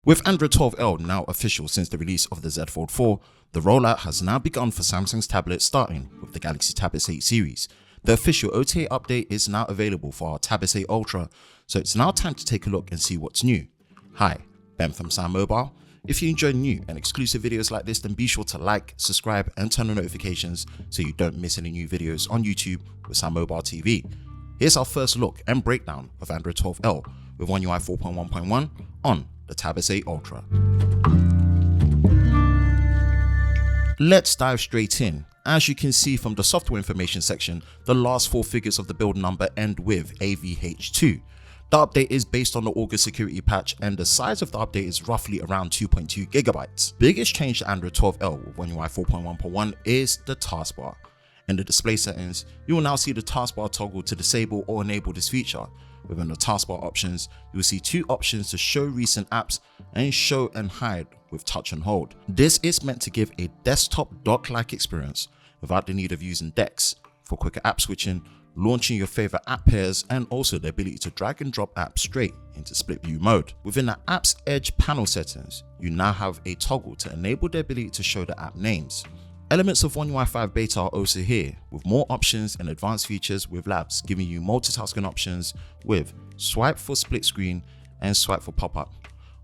With Android 12L now official since the release of the Z Fold 4, the rollout has now begun for Samsung's tablets, starting with the Galaxy Tab S8 series. The official OTA update is now available for our Tab S8 Ultra, so it's now time to take a look and see what's new. Hi, Ben from SamMobile. If you enjoy new and exclusive videos like this, then be sure to like, subscribe and turn on notifications so you don't miss any new videos on YouTube with SamMobile TV. Here's our first look and breakdown of Android 12L with One UI 4.1.1 on the Tab S8 Ultra. Let's dive straight in. As you can see from the software information section, the last 4 figures of the build number end with AVH2. The update is based on the August security patch, and the size of the update is roughly around 2.2 gigabytes. Biggest change to Android 12L with One UI 4.1.1 is the taskbar. In the display settings, you will now see the taskbar toggle to disable or enable this feature. Within the taskbar options, you will see 2 options to show recent apps and show and hide with touch and hold. This is meant to give a desktop dock-like experience without the need of using DeX for quicker app switching, launching your favorite app pairs, and also the ability to drag and drop apps straight into split view mode. Within the app's edge panel settings, you now have a toggle to enable the ability to show the app names. Elements of One UI 5 beta are also here, with more options and advanced features with labs giving you multitasking options with swipe for split screen and swipe for pop-up.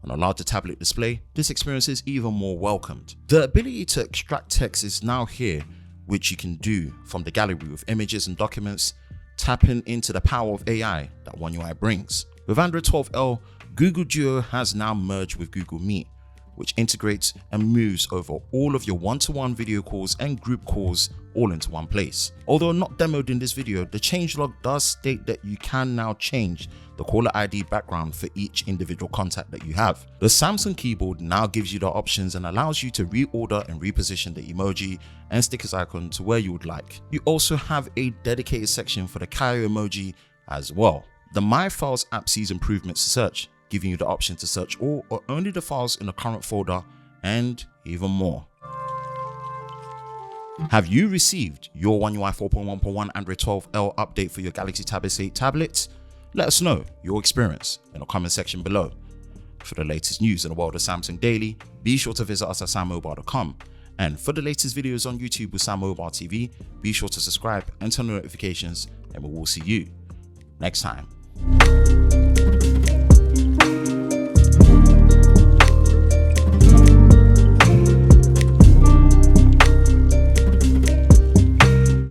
On a larger tablet display, this experience is even more welcomed. The ability to extract text is now here, which you can do from the gallery with images and documents, tapping into the power of AI that One UI brings. With Android 12L, Google Duo has now merged with Google Meet, which integrates and moves over all of your one-to-one video calls and group calls all into one place. Although not demoed in this video, the changelog does state that you can now change the caller ID background for each individual contact that you have. The Samsung keyboard now gives you the options and allows you to reorder and reposition the emoji and stickers icon to where you would like. You also have a dedicated section for the Kaio emoji as well. The My Files app sees improvements to search, giving you the option to search all or only the files in the current folder, and even more. Have you received your One UI 4.1.1 Android 12L update for your Galaxy Tab S8 tablets? Let us know your experience in the comment section below. For the latest news in the world of Samsung daily, be sure to visit us at SamMobile.com. And for the latest videos on YouTube with SamMobile TV, be sure to subscribe and turn on notifications, and we will see you next time.